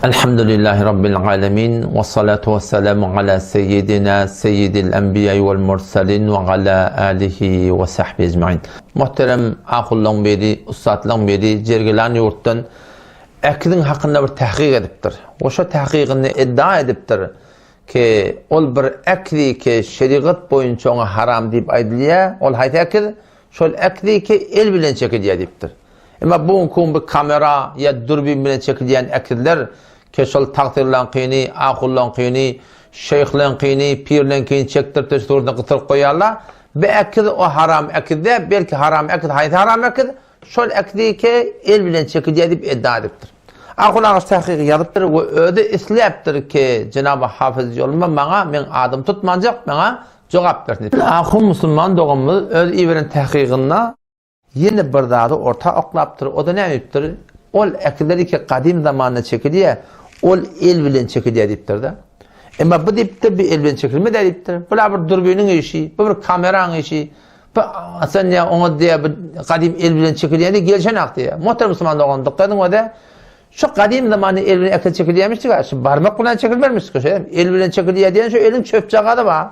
Elhamdülillahi Rabbil alemin ve salatu ve selamu ala seyyidina seyyidil enbiya vel mursalin ve ala alihi ve sahbihi ecmaîn. Muhterem aqullan beri, ustadlan beri, jergilan yurtdan akidin hakkında bir tahqiq edipdir. Oşa tahqiqini iddia edipdir ki ol bir akidi ki şeriat boyunca ona haram deyip aydılya, ol hayt akid, şol akidi ki el bilen çekilya deyipdir. Ama bu bir kamera ya durbin bilen çekilyen akidler keşol takdirlan qiyni, aqullan qiyni, şeyhlan qiyni, pirlan qiyni çektirtiş turda qıtırıp koyarlar. Be akid o haram akidde, belki haram akid, hayt haram akid, şol akidi ki el bilen çekilya deyip iddia edipdir. Aqullan tahqiq yazıptır ve öde islayaptır ki Cenab-ı Hafız yoluma bana men adım tutmancak bana cevap verdi. Aqul Müslüman doğumuz öz ibren tahqiqinna yeni bir dadı orta oklaptır. O da ne yapıptır? Ol akidleri ki kadim zamanına çekiliyor, ol el bilen çekiliyor deyiptir de. Ama bu deyiptir bir el bilen çekilme de deyiptir. Bu bir durbinin işi, bu bir kameranın işi. Sen ya onu diye bir kadim el bilen çekiliyor diye gelişen ak diye. Muhterem Müslüman doğan dıkkadın o da şu kadim zamanı el bilen akil çekiliyormuştu ki, şu parmak bilen çekilmemişti ki, el bilen çekiliyor diyen şu elin çöp çakadı var.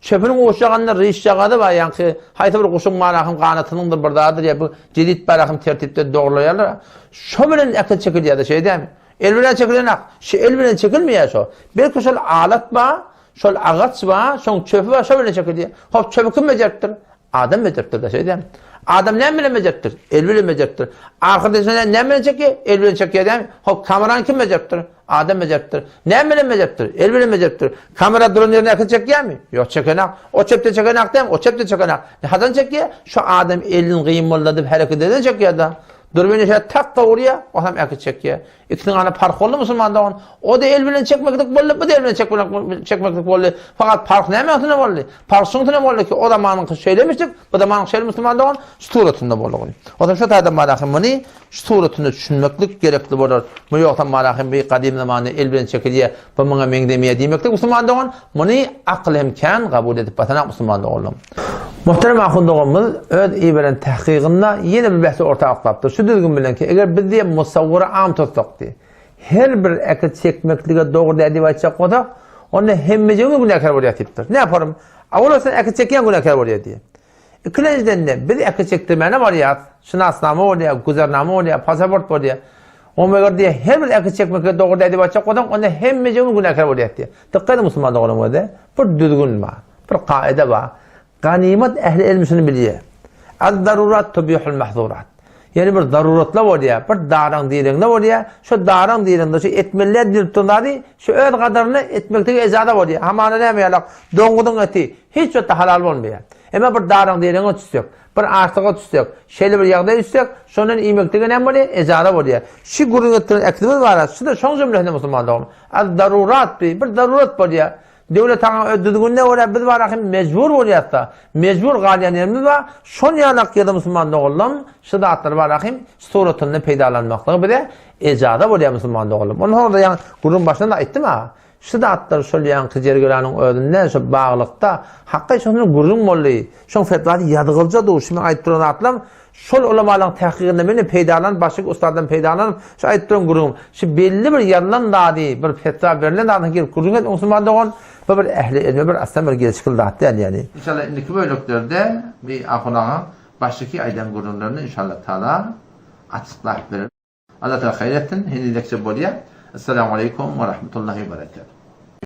Çöpünün oşağında reis çakadı var yani ki hayta bir kuşun marahım kanatınındır buradadır ya bu cedid barahım tertipte doğrulayarlar. Şu bilen akıl çekiliyor da şey değil mi? El bilen çekiliyor ak. Şu el bilen çekilmiyor şu. Belki şöyle alet var, şöyle ağaç var, şöyle çöpü var, şu bilen çekiliyor. Hop çöpü kim becerttir? Adam becerttir da şey değil mi? Adam ne bilen becerttir? El bilen becerttir. Arkadaşına ne bilen çekiyor? El bilen çekiyor değil mi? Hop kameranı kim becerttir? Adam becerttir. Ne bilen becerttir? El bilen becerttir. Kamera drone yerine akıl çekiyor mu? Yok çekenak. O çöpte çekenak değil mi? O çöpte çekenak. Neden çekiyor? Şu adam elin kıyımladıp hareket eden çekiyor da. Durbini şey tak da oraya, o adam akıl çekiyor. İkinin ana park oldu Müslüman'da on. O da el bilen çekmeklik bollu, bu da el bilen çekmeklik bollu. Fakat park ne mi bollu? Park sunutuna bollu ki o da manın söylemiştik, bu da manın söylemiş Müslüman'da on, suretinde bollu. O da şu tarzda malahim bunu, suretinde düşünmeklik gerekli bolur. Bu yoktan malahim bir kadim zamanı el bilen çekiliyor, bu bana men demeye demeklik Müslüman'da on, bunu akıl imkan kabul edip batanak Müslüman'da oğlum. Muhterem ahundağımız öz ibren tahqiqında yeni bir bahsi ortaya aklaptır. Şu düzgün bilen ki eğer biz diye musavvara am tutsak diye her bir akıl çekmekliğe doğru deyip açacak odak onu hemmecemi günahkar bolyatiptir. Ne yaparım? Avula sen akıl çeken günahkar bolyat diye. İkinciden de bir akıl çektirmene var ya, şınasname oluyor, güzername oluyor, pasaport oluyor. Ona göre diye her bir akıl çekmekliğe doğru deyip açacak odak onu hemmecemi günahkar bolyat diye. Dikkat edin Müslümanlar oğlum da bir düzgün var, bir kaide var. Ganimet ehli ilmisini biliyor. Az-darurat tubihul mahzurat. Yani bir daruratla var ya, bir darang diyeğinde var ya, şu darang diyeğinde şu etmeler diltunları, şu öz kadarını etmekteki ezada var ya. Hamana ne meyalak, dongudun eti, hiç öte halal olmuyor. Ama bir darang diyeğine tutuyor, bir ağaçlığa tutuyor, şeyli bir yağda tutuyor, şunun imekteki ne var ya, ezada var ya. Şu gurun ettiğin ekdimiz var, şu da son cümlehinde Müslüman doğum. Az-darurat bir darurat var ya. Devlet düzgünde oraya biz var mecbur oluyor da mecbur galiyanlarımız var. Son yanak ya da Müslümanlık oğlum şidatlar var suretinde peydalanmaklığı bir de ecada oluyor Müslümanlık oğlum. Onun orada yani kurun başında da ayttim ha. Şidatlar söyleyen kıcergelanın ödünde şu bağlıkta hakkı şunun gurun molluğu. Şun fetvadı yadıgılca doğu. Şimdi ayttıran atlam şol ulamaların tahqiqinde beni peydalan, başka ustadan peydalan, şu ayttıran gurun. Şu belli bir yandan dadi, bir fetva verilen dağdan gelip gurun et, Müslüman doğan, bir ehli ilmi, bir aslan bir gelişkil dağıttı yani. İnşallah indiki bölüklerde bir akılana baştaki aydan gurunlarını inşallah Teala açıklayıp verir. Allah Teala hayrettin, hindi lekçe bolya. Esselamu Aleyküm ve Rahmetullahi ve Berekatuhu.